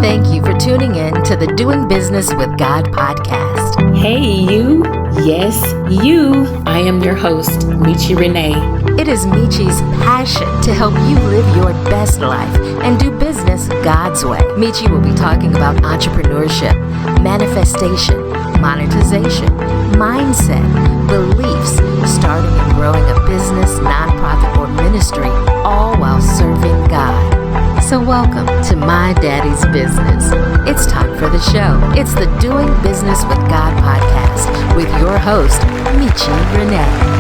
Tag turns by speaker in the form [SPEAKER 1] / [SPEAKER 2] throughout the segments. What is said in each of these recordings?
[SPEAKER 1] Thank you for tuning in to the Doing Business with God podcast.
[SPEAKER 2] Hey, you. Yes, you. I am your host, Michi Renee.
[SPEAKER 1] It is Michi's passion to help you live your best life and do business God's way. Michi will be talking about entrepreneurship, manifestation, monetization, mindset, beliefs, starting and growing a business, nonprofit, or ministry, all while serving God. So welcome to My Daddy's Business. It's time for the show. It's the Doing Business with God podcast with your host, Michi Renee.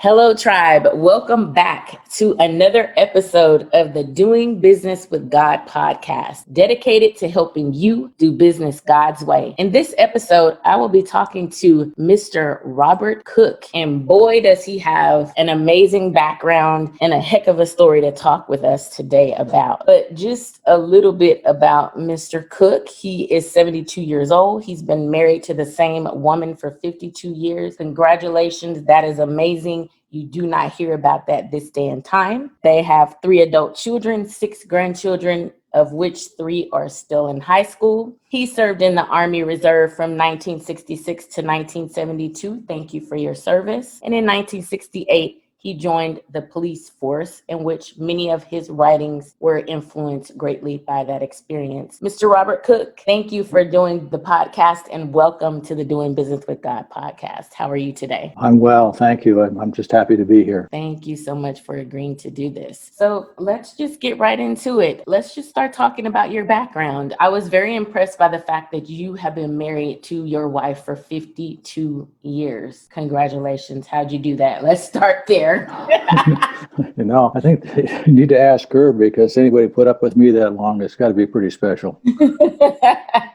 [SPEAKER 2] Hello, tribe. Welcome back to another episode of the Doing Business with God podcast, dedicated to helping you do business God's way. In this episode, I will be talking to Mr. Robert Cook, and boy, does he have an amazing background and a heck of a story to talk with us today about. But just a little bit about Mr. Cook. He is 72 years old. He's been married to the same woman for 52 years. Congratulations. That is amazing. You do not hear about that this day and time. They have 3 adult children, 6 grandchildren, of which 3 are still in high school. He served in the Army Reserve from 1966 to 1972. Thank you for your service. And in 1968, he joined the police force, in which many of his writings were influenced greatly by that experience. Mr. Robert Cook, thank you for doing the podcast and welcome to the Doing Business with God podcast. How are you today?
[SPEAKER 3] I'm well, thank you. I'm just happy to be here.
[SPEAKER 2] Thank you so much for agreeing to do this. So let's just get right into it. Let's just start talking about your background. I was very impressed by the fact that you have been married to your wife for 52 years. Congratulations. How'd you do that? Let's start there.
[SPEAKER 3] I think you need to ask her, because anybody put up with me that long, it's got to be pretty special.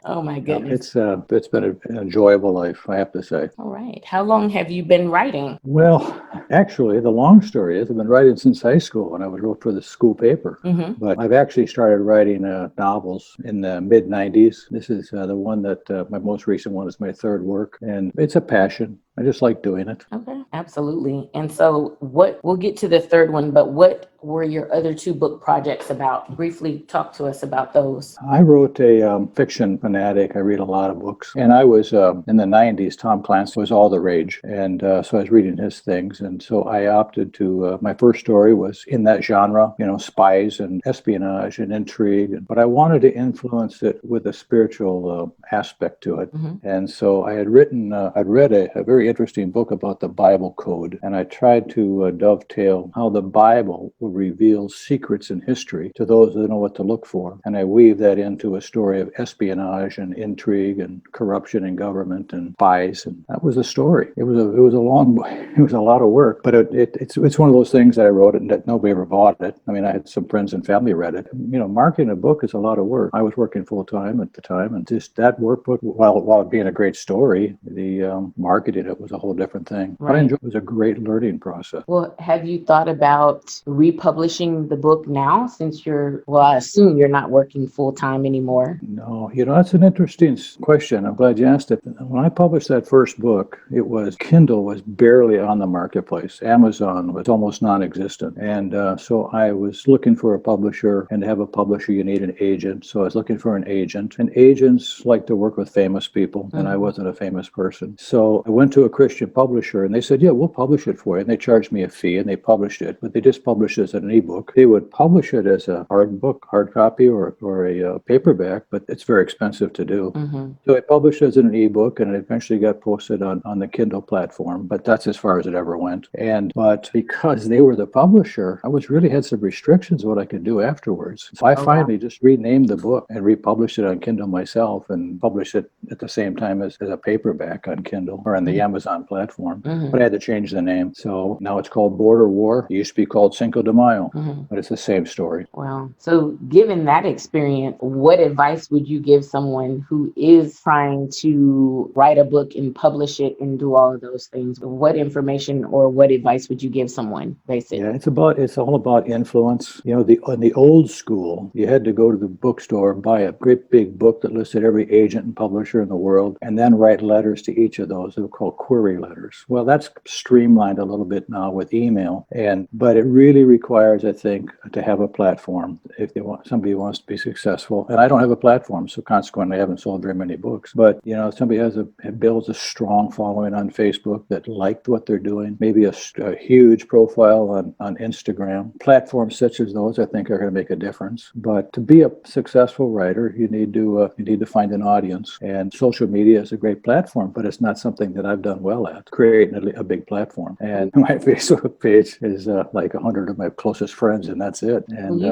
[SPEAKER 2] Oh my goodness.
[SPEAKER 3] It's been an enjoyable life, I have to say.
[SPEAKER 2] All right. How long have you been writing?
[SPEAKER 3] Well, actually, the long story is I've been writing since high school when I wrote for the school paper. Mm-hmm. But I've actually started writing novels in the mid-90s. This is the one that my most recent one is my third work, and it's a passion. I just like doing it.
[SPEAKER 2] Okay, absolutely. And so we'll get to the third one, but what were your other 2 book projects about? Briefly talk to us about those.
[SPEAKER 3] I wrote a fiction fanatic. I read a lot of books. And I was, in the 90s, Tom Clancy was all the rage. And so I was reading his things. And so I opted to, my first story was in that genre, spies and espionage and intrigue. But I wanted to influence it with a spiritual aspect to it. Mm-hmm. And so I had I'd read a very interesting book about the Bible code. And I tried to dovetail how the Bible would reveal secrets in history to those that know what to look for. And I weave that into a story of espionage and intrigue and corruption in government and spies. And that was the story. It was a long, it was a lot of work, but it's one of those things that I wrote and that nobody ever bought it. I mean, I had some friends and family read it. Marketing a book is a lot of work. I was working full time at the time, and just that workbook, while it being a great story, the marketing it was a whole different thing. Right. But I enjoyed it. It was a great learning process.
[SPEAKER 2] Well, have you thought about republishing the book now, since I assume you're not working full time anymore?
[SPEAKER 3] No, that's an interesting question. I'm glad you asked it. When I published that first book, Kindle was barely on the marketplace. Amazon was almost non-existent. And so I was looking for a publisher, and to have a publisher, you need an agent. So I was looking for an agent, and agents like to work with famous people, and I wasn't a famous person. So I went to a Christian publisher, and they said, yeah, we'll publish it for you. And they charged me a fee, and they published it, but they just published it as an ebook. They would publish it as a hard copy or a paperback, but it's very expensive to do. Mm-hmm. So I published it as an ebook, and it eventually got posted on the Kindle platform, but that's as far as it ever went. But because they were the publisher, I really had some restrictions what I could do afterwards. So I finally just renamed the book and republished it on Kindle myself, and published it at the same time as a paperback on Kindle or on the Amazon platform. Mm-hmm. But I had to change the name. So now it's called Border War. It used to be called Cinco de Mayo, but it's the same story.
[SPEAKER 2] Wow. So given that experience, what advice would you give someone who is trying to write a book and publish it and do all of those things? What information or what advice would you give someone, basically?
[SPEAKER 3] Yeah, it's all about influence. In the old school, you had to go to the bookstore, buy a great big book that listed every agent and publisher in the world, and then write letters to each of those. They were called query letters. Well, that's streamlined a little bit now with email, but it really requires, I think, to have a platform if somebody wants to be successful. And I don't have a platform, so consequently I haven't sold very many books. But somebody builds a strong following on Facebook that liked what they're doing, maybe a huge profile on Instagram. Platforms such as those, I think, are going to make a difference. But to be a successful writer, you need to find an audience. And social media is a great platform, but it's not something that I've done well at, creating a big platform. And my Facebook page is like 100 of my closest friends, and that's it. And
[SPEAKER 2] you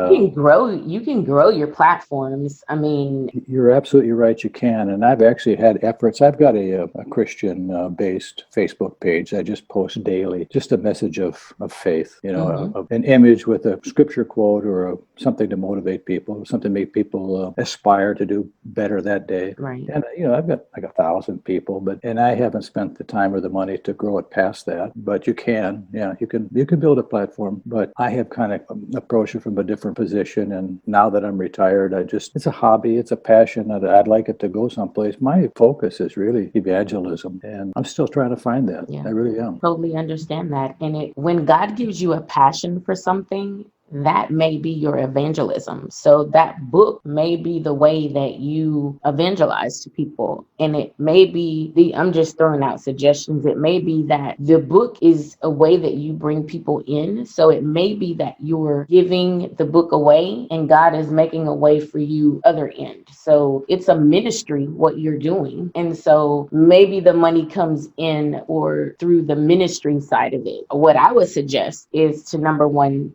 [SPEAKER 2] can grow your platforms. I mean,
[SPEAKER 3] you're absolutely right. You can. And I've actually had efforts. I've got a Christian based Facebook page. I just post daily, just a message of faith, an image with a scripture quote or something to motivate people, something to make people aspire to do better that day.
[SPEAKER 2] Right.
[SPEAKER 3] And I've got like 1,000 people, and I haven't spent the time or the money to grow it past that. But you can, you can build a platform. But I have kind of approached it from a different position. And now that I'm retired, it's a hobby, it's a passion. I'd like it to go someplace. My focus is really evangelism, and I'm still trying to find that.
[SPEAKER 2] Yeah.
[SPEAKER 3] I really am.
[SPEAKER 2] Totally understand that. And when God gives you a passion for something, that may be your evangelism. So that book may be the way that you evangelize to people. And it may be I'm just throwing out suggestions. It may be that the book is a way that you bring people in. So it may be that you're giving the book away and God is making a way for you other end. So it's a ministry, what you're doing. And so maybe the money comes in or through the ministry side of it. What I would suggest is to, number one,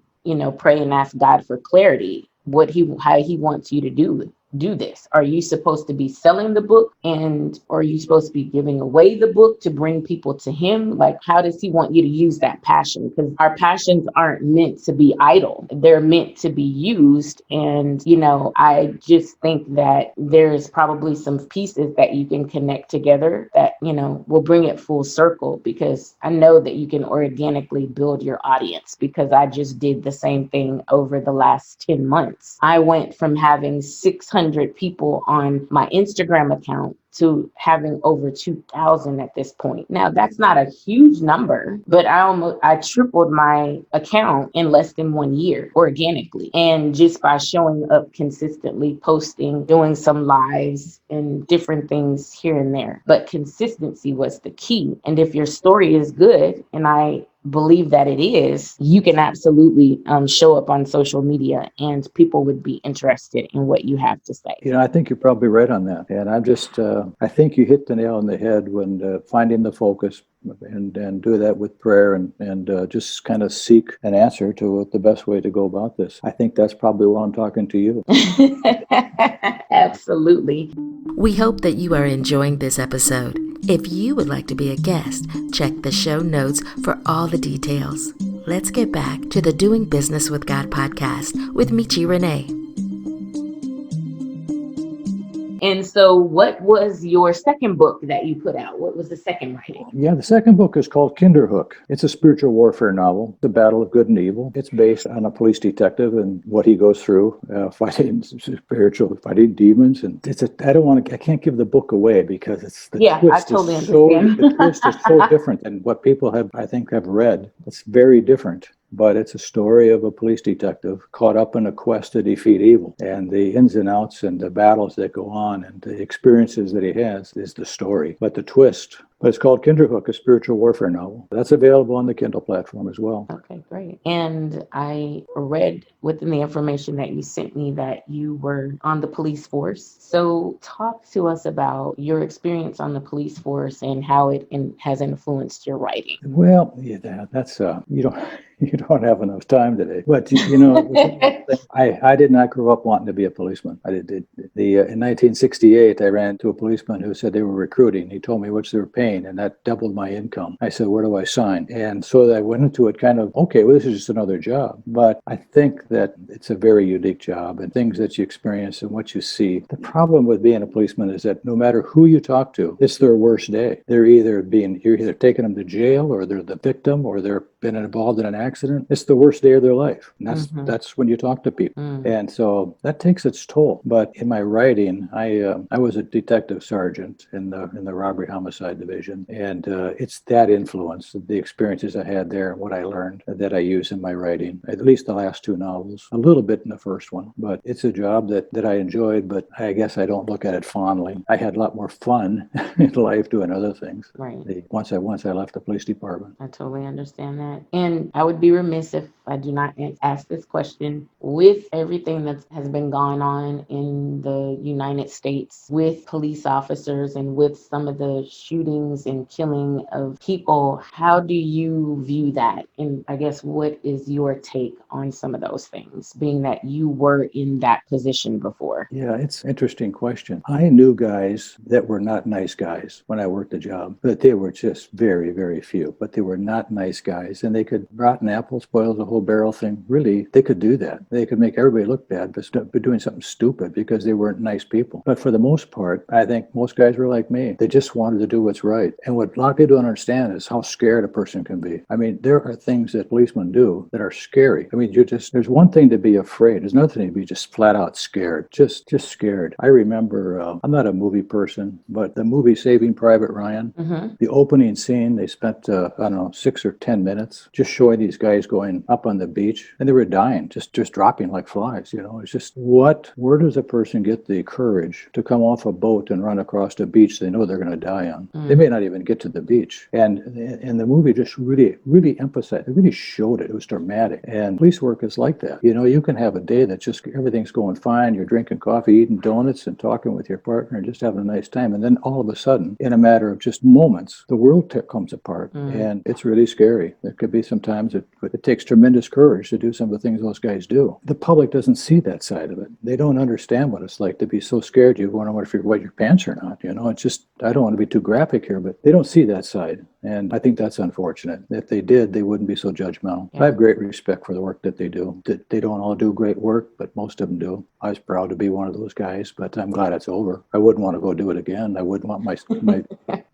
[SPEAKER 2] pray and ask God for clarity, how he wants you to do this. Are you supposed to be selling the book, and or are you supposed to be giving away the book to bring people to him? Like, how does he want you to use that passion? Because our passions aren't meant to be idle. They're meant to be used. And, I just think that there's probably some pieces that you can connect together that, will bring it full circle, because I know that you can organically build your audience, because I just did the same thing over the last 10 months. I went from having 600 people on my Instagram account to having over 2,000 at this point. Now, that's not a huge number, but I tripled my account in less than 1 year organically. And just by showing up consistently, posting, doing some lives and different things here and there. But consistency was the key. And if your story is good, and I believe that it is, you can absolutely show up on social media and people would be interested in what you have to say.
[SPEAKER 3] I think you're probably right on that. And I'm just, I think you hit the nail on the head when finding the focus and do that with prayer and just kind of seek an answer to what the best way to go about this. I think that's probably why I'm talking to you.
[SPEAKER 2] Absolutely.
[SPEAKER 1] We hope that you are enjoying this episode. If you would like to be a guest, check the show notes for all the details. Let's get back to the Doing Business with God podcast with Michi Renee.
[SPEAKER 2] And so what was your second book that you put out? What was the second writing?
[SPEAKER 3] Yeah, the second book is called Kinderhook. It's a spiritual warfare novel, The Battle of Good and Evil. It's based on a police detective and what he goes through, fighting demons. And I can't give the book away because
[SPEAKER 2] I totally understand.
[SPEAKER 3] The twist is so different than what people have read. It's very different. But it's a story of a police detective caught up in a quest to defeat evil. And the ins and outs and the battles that go on and the experiences that he has is the story. But the twist, but it's called Kinderhook, a spiritual warfare novel. That's available on the Kindle platform as well.
[SPEAKER 2] Okay, great. And I read within the information that you sent me that you were on the police force. So talk to us about your experience on the police force and how it has influenced your writing.
[SPEAKER 3] Well, yeah, that's you don't have enough time today. But I did not grow up wanting to be a policeman. I did. In 1968, I ran to a policeman who said they were recruiting. He told me what they were paying, and that doubled my income. I said, "Where do I sign?" And so I went into it kind of, okay, well, this is just another job. But I think that it's a very unique job, and things that you experience and what you see. The problem with being a policeman is that no matter who you talk to, it's their worst day. You're either taking them to jail, or they're the victim, or they're been involved in an accident, it's the worst day of their life. And
[SPEAKER 2] Mm-hmm.
[SPEAKER 3] that's when you talk to people.
[SPEAKER 2] Mm.
[SPEAKER 3] And so that takes its toll. But in my writing, I was a detective sergeant in the robbery homicide division, and it's that influence, the experiences I had there, what I learned, that I use in my writing. At least the last two novels, a little bit in the first one. But it's a job that I enjoyed, but I guess I don't look at it fondly. I had a lot more fun in life doing other things.
[SPEAKER 2] Right.
[SPEAKER 3] Once I left the police department.
[SPEAKER 2] I totally understand that. And I would be remiss if I do not ask this question. With everything that has been going on in the United States with police officers and with some of the shootings and killing of people, how do you view that? And I guess what is your take on some of those things, being that you were in that position before?
[SPEAKER 3] Yeah, it's an interesting question. I knew guys that were not nice guys when I worked the job, but they were just very, very few. But they were not nice guys, and they could rotten apple spoil the whole barrel thing. Really, they could do that. They could make everybody look bad, but doing something stupid because they weren't nice people. But for the most part, I think most guys were like me. They just wanted to do what's right. And what a lot of people don't understand is how scared a person can be. I mean, there are things that policemen do that are scary. I mean, there's one thing to be afraid. There's another thing to be just flat out scared. Just scared. I remember, I'm not a movie person, but the movie Saving Private Ryan,
[SPEAKER 2] Mm-hmm.
[SPEAKER 3] the opening scene, they spent, I don't know, 6 or 10 minutes just showing these guys going up on the beach, and they were dying, just dropping like flies. It's just where does a person get the courage to come off a boat and run across the beach they know they're going to die on? They may not even get to the beach. And the movie just really emphasized, it really showed it. It was dramatic. And police work is like that. You can have a day that just everything's going fine. You're drinking coffee, eating donuts, and talking with your partner and just having a nice time. And then all of a sudden, in a matter of just moments, the world comes apart. And it's really scary. There could be some times it takes tremendous courage to do some of the things those guys do. The public doesn't see that side of it. They don't understand what it's like to be so scared you wonder if you wet your pants or not. It's just, I don't want to be too graphic here, but they don't see that side. And I think that's unfortunate. If they did, they wouldn't be so judgmental.
[SPEAKER 2] Yeah.
[SPEAKER 3] I have great respect for the work that they do. They don't all do great work, but most of them do. I was proud to be one of those guys, but I'm glad it's over. I wouldn't want to go do it again. I wouldn't want my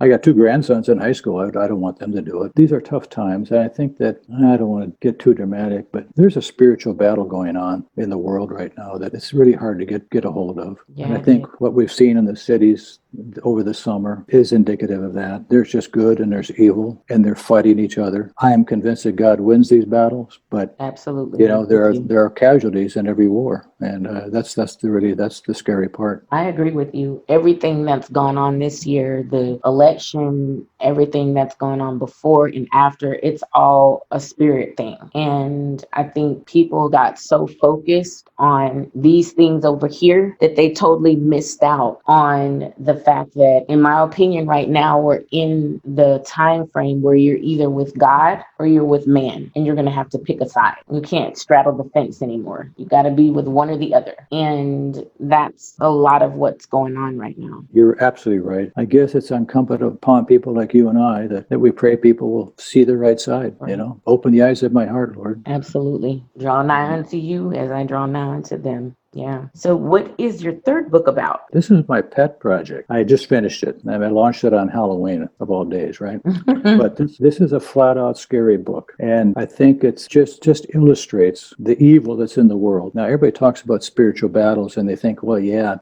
[SPEAKER 3] I got 2 grandsons in high school. I don't want them to do it. These are tough times. And I think that, I don't want to get too dramatic, but there's a spiritual battle going on in the world right now that it's really hard to get a hold of.
[SPEAKER 2] Yeah,
[SPEAKER 3] and I think what we've seen in the cities over the summer is indicative of that. There's just good and there's evil, and they're fighting each other. I am convinced that God wins these battles, but
[SPEAKER 2] absolutely,
[SPEAKER 3] there are casualties in every war, and that's the scary part.
[SPEAKER 2] I agree with you. Everything that's gone on this year, the election, everything that's gone on before and after, it's all a spirit thing. And I think people got so focused on these things over here that they totally missed out on the fact that, in my opinion, right now we're in the time frame where you're either with God or you're with man, and you're going to have to pick a side. You can't straddle the fence anymore. You got to be with one or the other. And that's a lot of what's going on right now.
[SPEAKER 3] You're absolutely right. I guess it's incumbent upon people like you and I that we pray people will see the right side.
[SPEAKER 2] Right.
[SPEAKER 3] Open the eyes of my heart, Lord.
[SPEAKER 2] Absolutely. Draw nigh unto you as I draw nigh unto them. Yeah. So what is your third book about?
[SPEAKER 3] This is my pet project. I just finished it, and I launched it on Halloween of all days, right? But this is a flat out scary book, and I think it's just illustrates the evil that's in the world. Now, everybody talks about spiritual battles, and they think, well, yeah,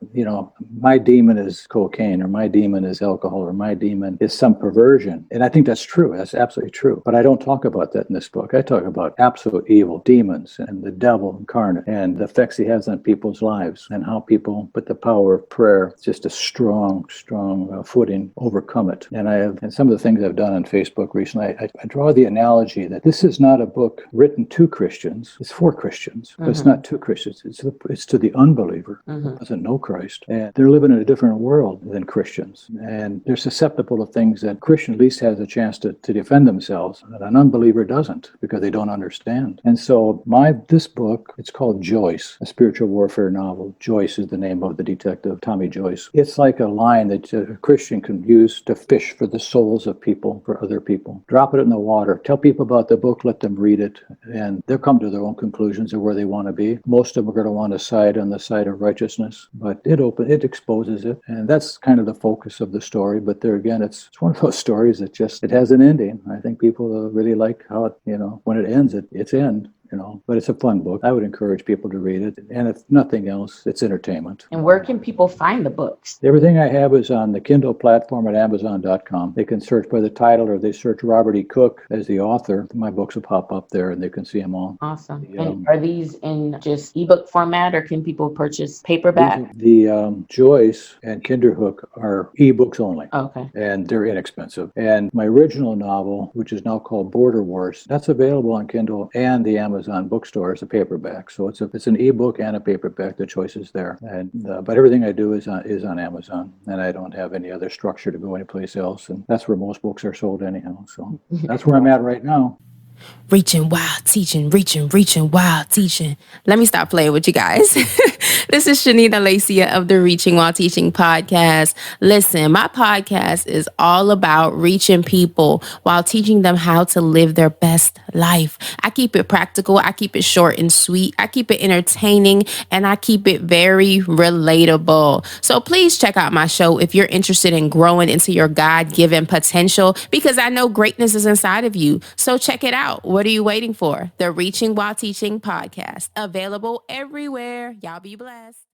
[SPEAKER 3] my demon is cocaine, or my demon is alcohol, or my demon is some perversion. And I think that's true. That's absolutely true. But I don't talk about that in this book. I talk about absolute evil, demons, and the devil incarnate, and the effects he has on people's lives, and how people, with the power of prayer, just a strong footing, overcome it. And some of the things I've done on Facebook recently, I draw the analogy that this is not a book written to Christians. It's for Christians, but it's not to Christians. It's to the unbeliever who doesn't know Christ. And they're living in a different world than Christians. And they're susceptible to things that Christian at least has a chance to defend themselves, and an unbeliever doesn't, because they don't understand. And so this book, it's called Joyce, A Spiritual Warfare warfare novel. Joyce is the name of the detective, Tommy Joyce. It's like a line that a Christian can use to fish for the souls of people, for other people. Drop it in the water. Tell people about the book, let them read it, and they'll come to their own conclusions of where they want to be. Most of them are going to want to side on the side of righteousness, but it exposes it, and that's kind of the focus of the story. But there again, it's one of those stories that it has an ending. I think people really like how it, when it ends, it's end. But it's a fun book. I would encourage people to read it. And if nothing else, it's entertainment.
[SPEAKER 2] And where can people find the books?
[SPEAKER 3] Everything I have is on the Kindle platform at Amazon.com. They can search by the title, or they search Robert E. Cook as the author. My books will pop up there and they can see them all.
[SPEAKER 2] Awesome. And are these in just ebook format, or can people purchase paperback?
[SPEAKER 3] The Joyce and Kinderhook are ebooks only.
[SPEAKER 2] Okay.
[SPEAKER 3] And they're inexpensive. And my original novel, which is now called Border Wars, that's available on Kindle and the Amazon bookstore as a paperback. So it's an ebook and a paperback. The choice is there. And but everything I do is on Amazon, and I don't have any other structure to go anyplace else. And that's where most books are sold anyhow. So that's where I'm at right now.
[SPEAKER 4] Reaching wild, teaching, reaching wild, teaching. Let me stop playing with you guys. This is Shanita Lacia of the Reaching While Teaching podcast. Listen, my podcast is all about reaching people while teaching them how to live their best life. I keep it practical. I keep it short and sweet. I keep it entertaining, and I keep it very relatable. So please check out my show if you're interested in growing into your God-given potential, because I know greatness is inside of you. So check it out. What are you waiting for? The Reaching While Teaching podcast, available everywhere. Y'all be blessed.